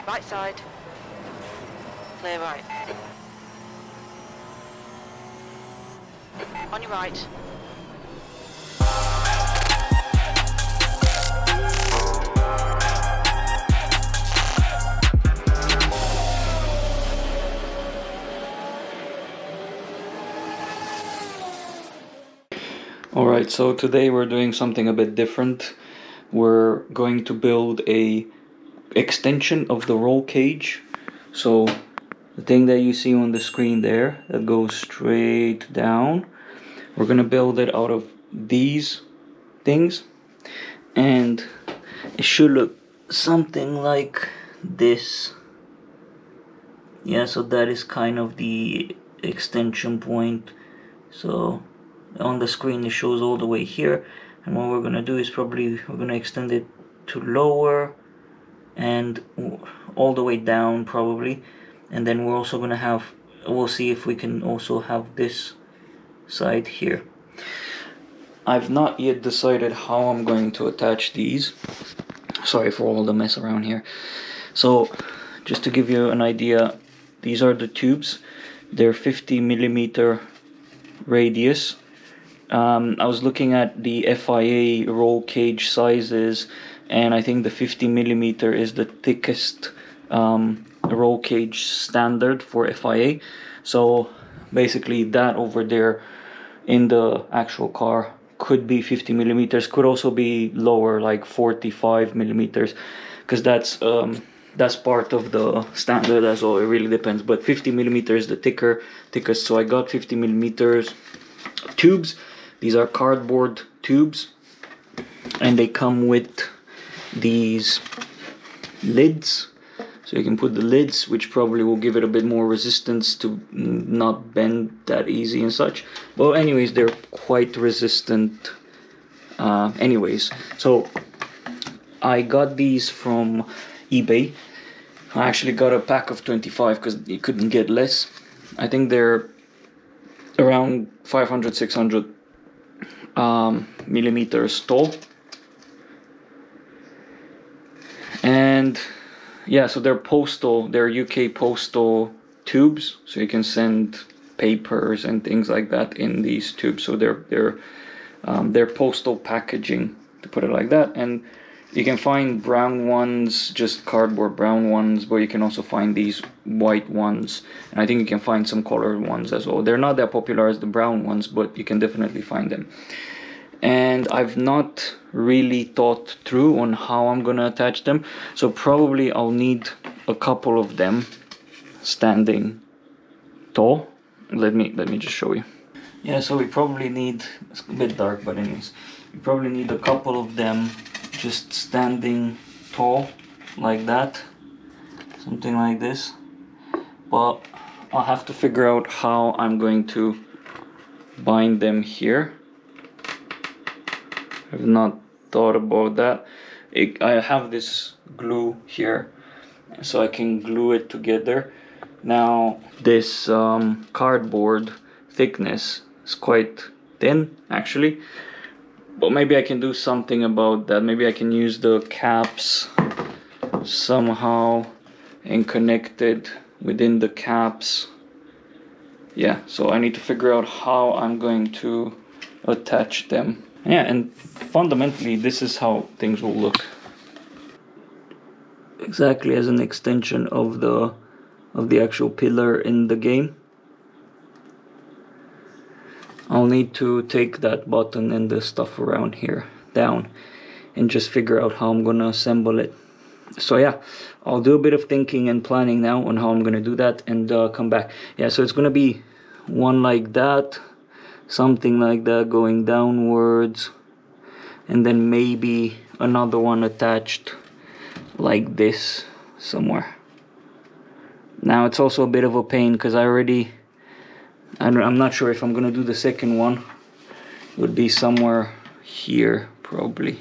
Right side. Clear right. On your right. Alright, so today we're doing something a bit different. We're going to build a extension of the roll cage. So the thing that you see on the screen there that goes straight down, we're gonna build it out of these things, and it should look something like this. Yeah, so that is kind of the extension point. So on the screen it shows all the way here, and what we're gonna do is probably we're gonna extend it to lower and all the way down probably, and then we're also gonna have, we'll see if we can also have this side here. I've not yet decided how I'm going to attach these. Sorry for all the mess around here. So just to give you an idea, these are the tubes. They're 50 millimeter radius. I was looking at the FIA roll cage sizes, and I think the 50 millimeter is the thickest roll cage standard for FIA. So basically that over there in the actual car could be 50 millimeters, could also be lower, like 45 millimeters, because that's part of the standard as well. It really depends, but 50 millimeters is the thickest. So I got 50 millimeters tubes. These are cardboard tubes, and they come with these lids, so you can put the lids, which probably will give it a bit more resistance to not bend that easy and such. Well, anyways, they're quite resistant anyways. So I got these from eBay. I actually got a pack of 25 because you couldn't get less. I think they're around 500, 600 millimeters tall. And yeah, so they're UK postal tubes, so you can send papers and things like that in these tubes. So they're postal packaging, to put it like that. And you can find brown ones, just cardboard brown ones, but you can also find these white ones, and I think you can find some colored ones as well. They're not that popular as the brown ones, but you can definitely find them. And I've not really thought through on how I'm gonna attach them, so probably I'll need a couple of them standing tall. Let me just show you. Yeah, so we probably need, it's a bit dark, but anyways, we probably need a couple of them just standing tall like that, something like this. But I'll have to figure out how I'm going to bind them here. I've not thought about that. I have this glue here, so I can glue it together. Now this cardboard thickness is quite thin actually, but maybe I can do something about that. Maybe I can use the caps somehow and connect it within the caps. Yeah, so I need to figure out how I'm going to attach them. Yeah, and fundamentally this is how things will look. Exactly as an extension of the actual pillar in the game. I'll need to take that button and the stuff around here down and just figure out how I'm gonna assemble it. So yeah, I'll do a bit of thinking and planning now on how I'm gonna do that, and come back. Yeah, so it's gonna be one like that, something like that going downwards, and then maybe another one attached like this somewhere. Now it's also a bit of a pain because I'm not sure if I'm gonna do the second one. It would be somewhere here probably,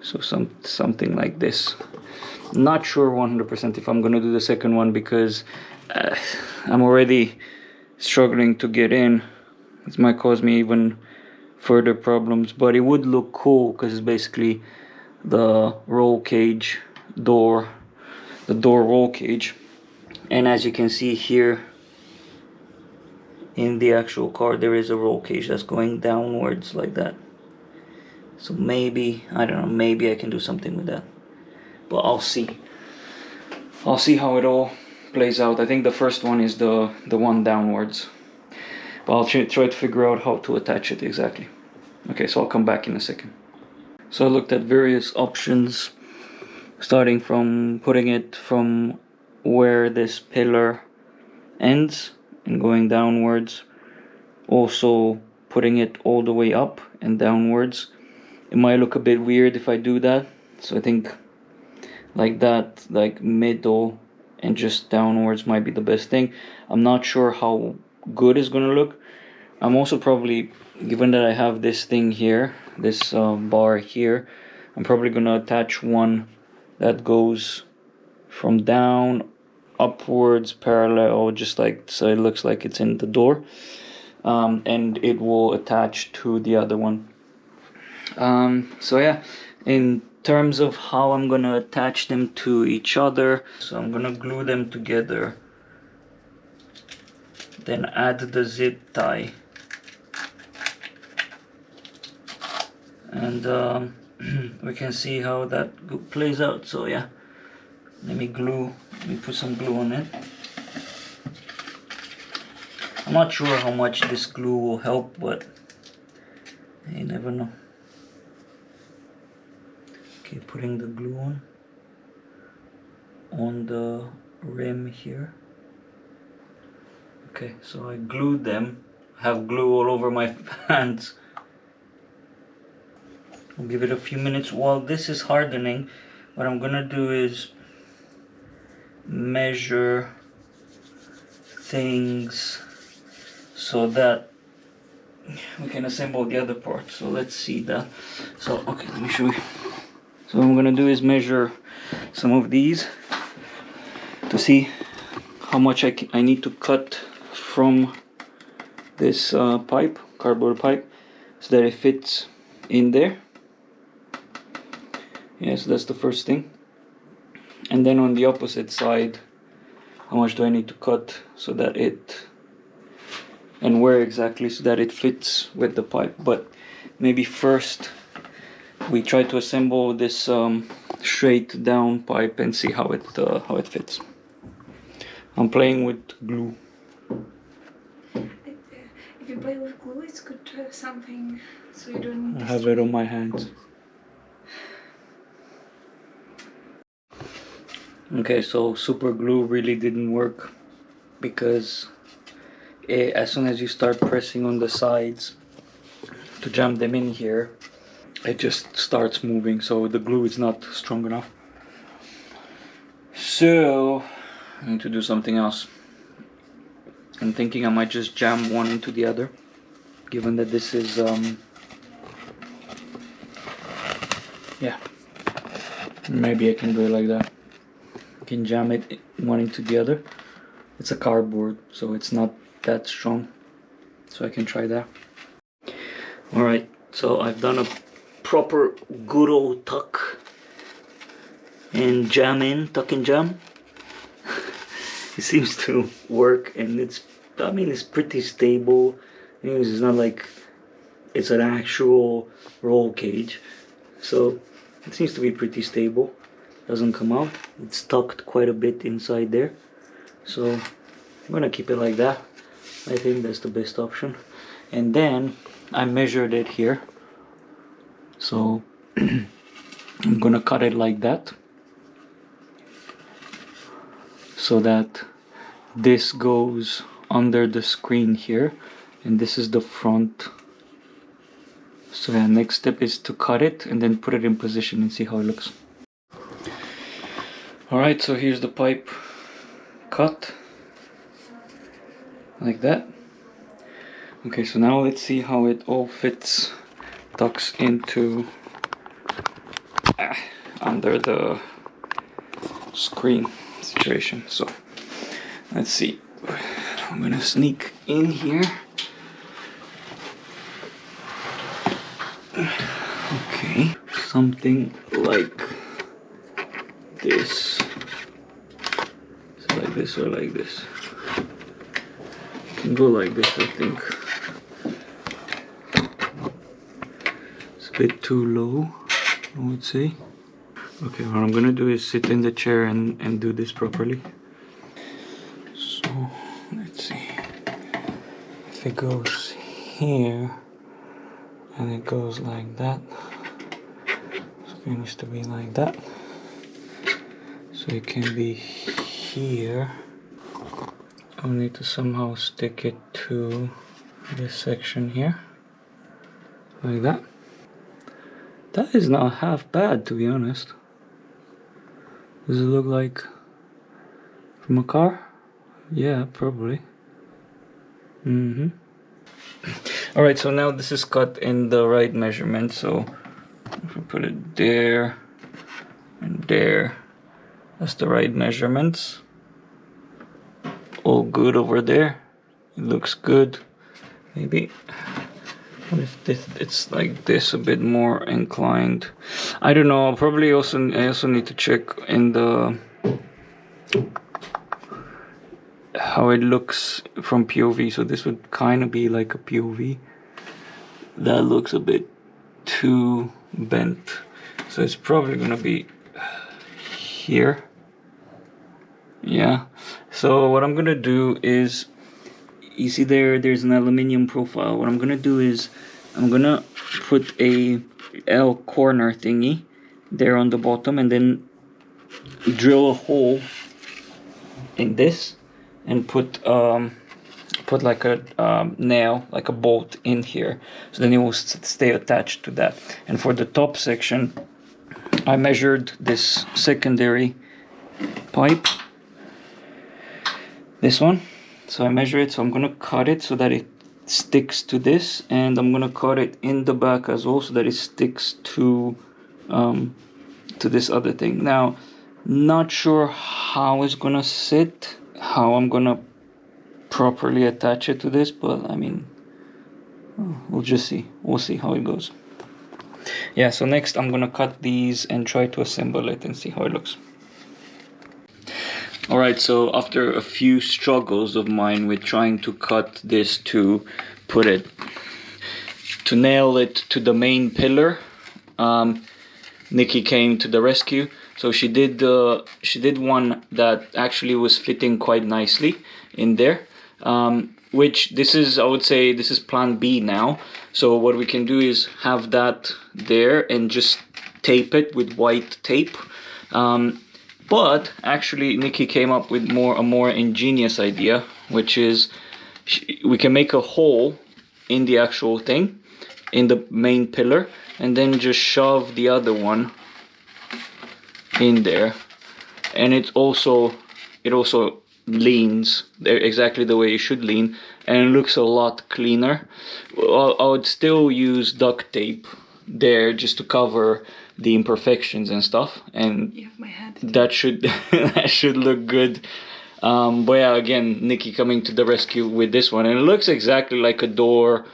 so something like this. Not sure 100% if I'm gonna do the second one because I'm already struggling to get in. This might cause me even further problems, but it would look cool because it's basically the roll cage door the door roll cage. And as you can see here in the actual car, there is a roll cage that's going downwards like that. So maybe, I don't know, maybe I can do something with that, but I'll see how it all plays out. I think the first one is the one downwards, but I'll try to figure out how to attach it exactly. Okay, so I'll come back in a second. So I looked at various options, starting from putting it from where this pillar ends and going downwards, also putting it all the way up and downwards. It might look a bit weird if I do that, so I think like that, like middle and just downwards might be the best thing. I'm not sure how good it's gonna look. I'm also probably, given that I have this thing here, this bar here, I'm probably gonna attach one that goes from down upwards parallel, just like so it looks like it's in the door, and it will attach to the other one. So yeah, in terms of how I'm gonna attach them to each other, so I'm gonna glue them together, then add the zip tie, and we can see how that plays out. So yeah, let me put some glue on it. I'm not sure how much this glue will help, but you never know. Okay, putting the glue on the rim here. Okay, so I glued them. I have glue all over my hands. I'll give it a few minutes. While this is hardening, what I'm gonna do is measure things so that we can assemble the other part. So let's see that. So okay, let me show you. So what I'm gonna do is measure some of these to see how much I need to cut from this cardboard pipe, so that it fits in there. Yes, that's the first thing. And then on the opposite side, how much do I need to cut so that and where exactly, so that it fits with the pipe. But maybe first we try to assemble this straight down pipe and see how it fits. I'm playing with glue. If you play with glue, it's good to have something so you don't need I have it on my hands. Okay, so super glue really didn't work, because as soon as you start pressing on the sides to jam them in here, it just starts moving, so the glue is not strong enough. So I need to do something else. I'm thinking I might just jam one into the other, given that this is yeah, maybe I can do it like that. I can jam it one into the other. It's a cardboard, so it's not that strong, so I can try that. Alright, so I've done a proper good old tuck and tuck and jam. It seems to work, and it's pretty stable. Anyways, it's not like it's an actual roll cage, so it seems to be pretty stable. Doesn't come out. It's tucked quite a bit inside there, so I'm gonna keep it like that. I think that's the best option. And then I measured it here, so I'm gonna cut it like that, so that this goes under the screen here, and this is the front. So yeah, next step is to cut it and then put it in position and see how it looks. Alright, so here's the pipe cut like that. Okay, so now let's see how it all fits, tucks into under the screen situation. So let's see, I'm gonna sneak in here. Okay, something like this. like this or like this. Can go like this, I think. It's a bit too low, I would say. Okay, what I'm gonna do is sit in the chair and do this properly. So, let's see. If it goes here, and it goes like that, so it needs to be like that. So it can be here. I'll need to somehow stick it to this section here, like that. That is not half bad, to be honest. Does it look like from a car? Yeah, probably. Alright, so now this is cut in the right measurement, so if we put it there and there, that's the right measurements. All good over there. It looks good. Maybe what if it's like this, a bit more inclined? I don't know. Probably I also need to check in the how it looks from POV. So this would kind of be like a POV. That looks a bit too bent. So it's probably gonna be here. Yeah. So what I'm gonna do is, you see there's an aluminium profile. What I'm gonna do is I'm gonna put a L corner thingy there on the bottom, and then drill a hole in this and put like a nail, like a bolt in here, so then it will stay attached to that. And for the top section, I measured this secondary pipe, this one. So I measure it, so I'm gonna cut it so that it sticks to this, and I'm gonna cut it in the back as well so that it sticks to this other thing. Now, not sure how it's gonna sit, how I'm gonna properly attach it to this, but I mean, we'll just see. We'll see how it goes. Yeah, so next I'm gonna cut these and try to assemble it and see how it looks. Alright, so after a few struggles of mine with trying to cut this to nail it to the main pillar, Nikki came to the rescue. So she did one that actually was fitting quite nicely in there, which this is, I would say, this is plan B now. So what we can do is have that there and just tape it with white tape. But actually Nikki came up with a more ingenious idea, which is we can make a hole in the actual thing, in the main pillar, and then just shove the other one in there, and it also leans exactly the way it should lean, and it looks a lot cleaner. I would still use duct tape there just to cover the imperfections and stuff, and you have my head. That should that should look good. But yeah, again, Nikki coming to the rescue with this one, and it looks exactly like a door,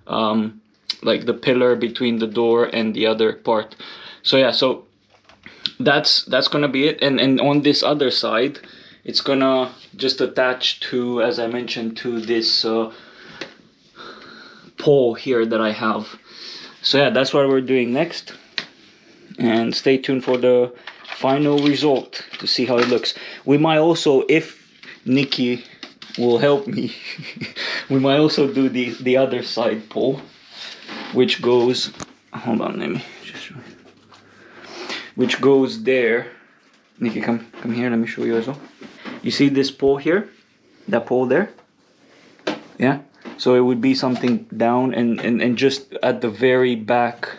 like the pillar between the door and the other part. So yeah, so that's gonna be it. And on this other side, it's gonna just attach to, as I mentioned, to this pole here that I have. So yeah, that's what we're doing next, and stay tuned for the final result to see how it looks. We might also, if Nikki will help me, we might also do the other side pole, which goes, hold on, let me just show you, which goes there. Nikki, come here, let me show you as well. You see this pole here, that pole there? Yeah, so it would be something down and just at the very back.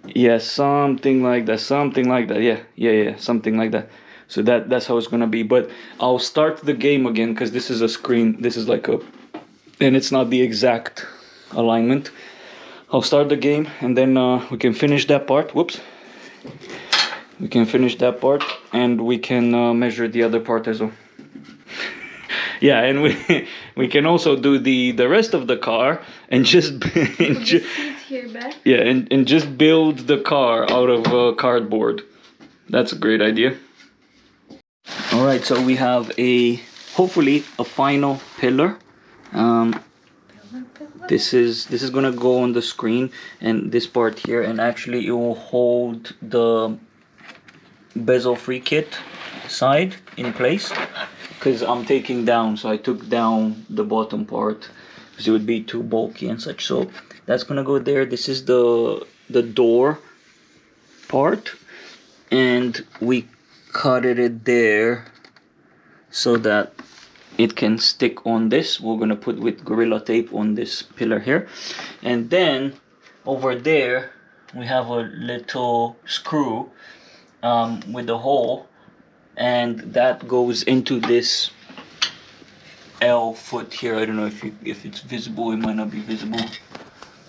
Yeah, something like that, yeah, something like that. So that's how it's gonna be. But I'll start the game again, because this is a screen, this is like a, and it's not the exact alignment. I'll start the game, and then we can finish that part. Whoops. We can finish that part, and we can measure the other part as well. Yeah, and we can also do the rest of the car and just Sit here back. yeah, and just build the car out of cardboard. That's a great idea. All right, so we have hopefully a final pillar. This is gonna go on the screen, and this part here, and actually it will hold the bezel-free kit side in place, because I'm taking down, so I took down the bottom part because it would be too bulky and such. So that's gonna go there. This is the door part, and we cut it there so that it can stick on this. We're gonna put with Gorilla Tape on this pillar here, and then over there we have a little screw with a hole, and that goes into this L foot here. I don't know if it's visible. It might not be visible.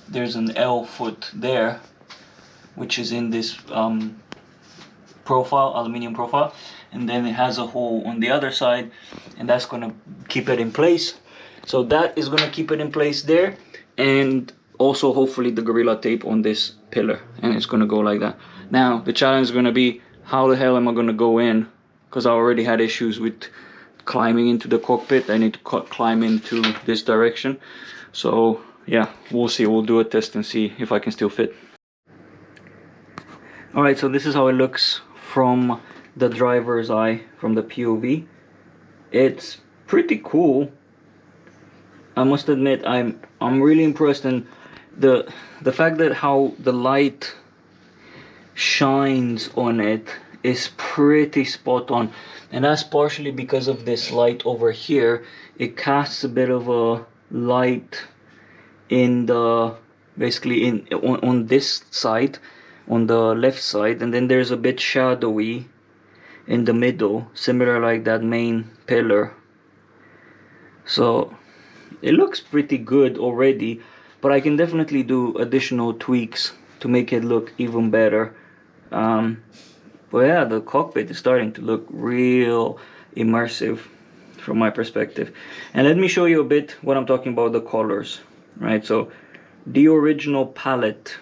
There's an L foot there, which is in this profile, aluminium profile, and then it has a hole on the other side, and that's gonna keep it in place. So that is gonna keep it in place there, and also hopefully the Gorilla Tape on this pillar, and it's gonna go like that. Now the challenge is gonna be, how the hell am I gonna go in? Because I already had issues with climbing into the cockpit. I need to climb into this direction. So yeah, we'll see. We'll do a test and see if I can still fit. Alright, so this is how it looks from the driver's eye, from the POV. It's pretty cool. I must admit, I'm really impressed, and the fact that how the light shines on it is pretty spot on, and that's partially because of this light over here. It casts a bit of a light in the basically on this side, on the left side, and then there's a bit shadowy in the middle, similar like that main pillar. So it looks pretty good already, but I can definitely do additional tweaks to make it look even better. But yeah, the cockpit is starting to look real immersive from my perspective. And let me show you a bit what I'm talking about, the colors, right? So the original palette,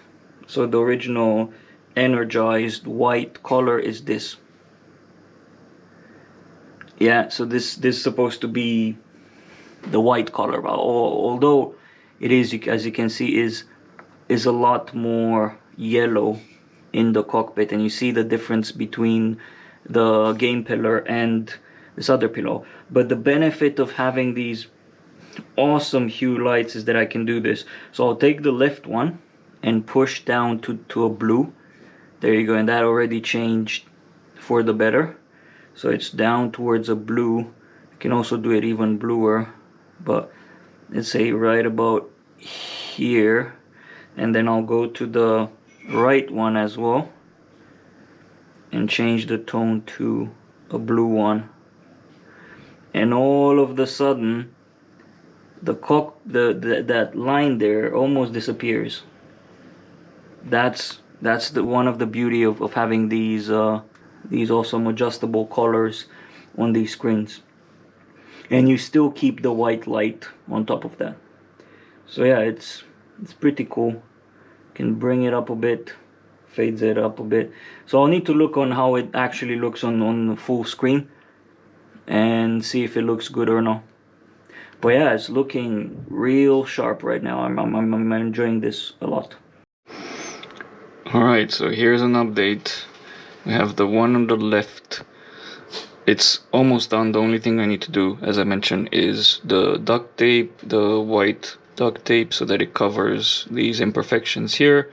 so the original energized white color is this. Yeah, so this is supposed to be the white color, although it is, as you can see, is a lot more yellow in the cockpit, and you see the difference between the game pillar and this other pillar. But the benefit of having these awesome hue lights is that I can do this. So I'll take the left one and push down to a blue. There you go, and that already changed for the better. So it's down towards a blue. I can also do it even bluer, but let's say right about here, and then I'll go to the right one as well and change the tone to a blue one, and all of the sudden that line there almost disappears. That's one of the beauty of having these awesome adjustable colors on these screens, and you still keep the white light on top of that. So yeah, it's pretty cool. Can bring it up a bit, fades it up a bit. So I'll need to look on how it actually looks on the full screen and see if it looks good or not. But yeah, it's looking real sharp right now. I'm enjoying this a lot. Alright, so here's an update. We have the one on the left. It's almost done. The only thing I need to do, as I mentioned, is the duct tape, the white duct tape, so that it covers these imperfections here.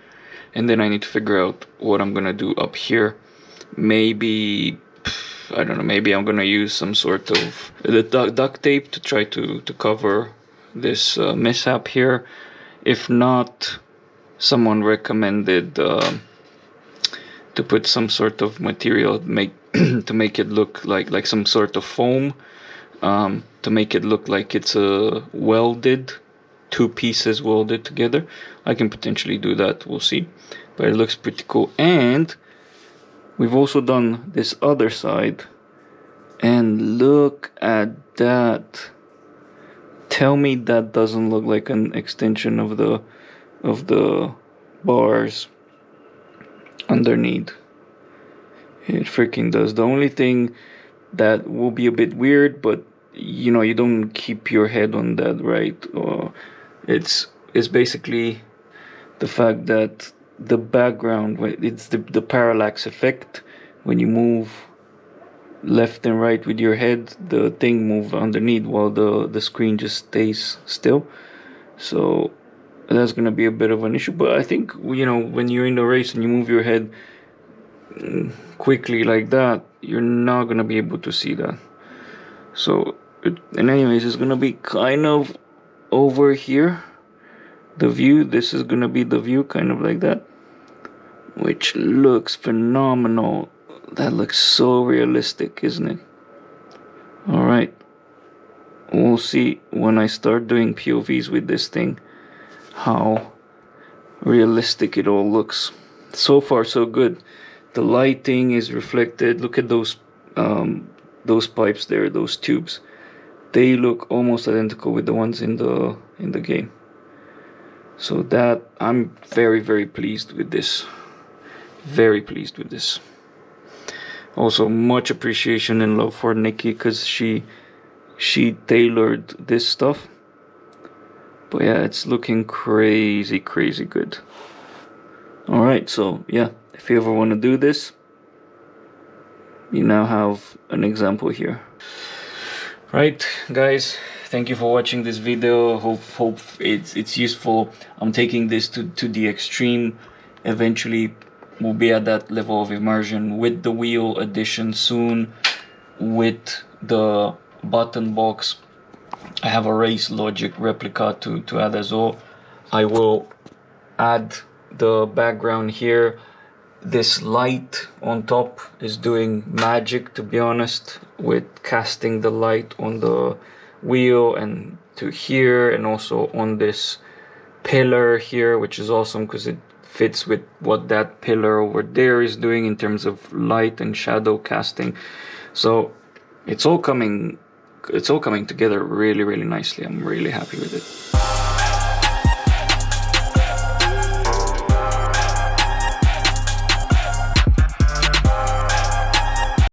And then I need to figure out what I'm gonna do up here. Maybe, I don't know, maybe I'm gonna use some sort of the duct tape to try to cover this mishap here. If not, someone recommended to put some sort of material to make it look like some sort of foam, to make it look like it's a welded, two pieces welded together. I can potentially do that, we'll see, but it looks pretty cool. And we've also done this other side, and look at that. Tell me that doesn't look like an extension of the bars underneath. It freaking does. The only thing that will be a bit weird, but you know, you don't keep your head on that, right? Or it's basically the fact that the background, it's the parallax effect. When you move left and right with your head, the thing moves underneath while the screen just stays still. So that's gonna be a bit of an issue. But I think, you know, when you're in the race and you move your head quickly like that, you're not gonna be able to see that. So and anyways, it's gonna be kind of over here, the view. This is gonna be the view, kind of like that, which looks phenomenal. That looks so realistic, isn't it? All right, we'll see when I start doing POVs with this thing how realistic it all looks. So far so good. The lighting is reflected. Look at those pipes there, those tubes. They look almost identical with the ones in the game. So that, I'm very, very pleased with this. Very pleased with this. Also, much appreciation and love for Nikki, because she tailored this stuff. But yeah, it's looking crazy good. Alright, so yeah, if you ever want to do this, you now have an example here. Right, guys, thank you for watching this video. Hope it's useful. I'm taking this to the extreme. Eventually we'll be at that level of immersion with the wheel addition soon, with the button box. I have a race logic replica to add as well. I will add the background here. This light on top is doing magic, to be honest, with casting the light on the wheel and to here, and also on this pillar here, which is awesome because it fits with what that pillar over there is doing in terms of light and shadow casting. So it's all coming together really nicely. I'm really happy with it.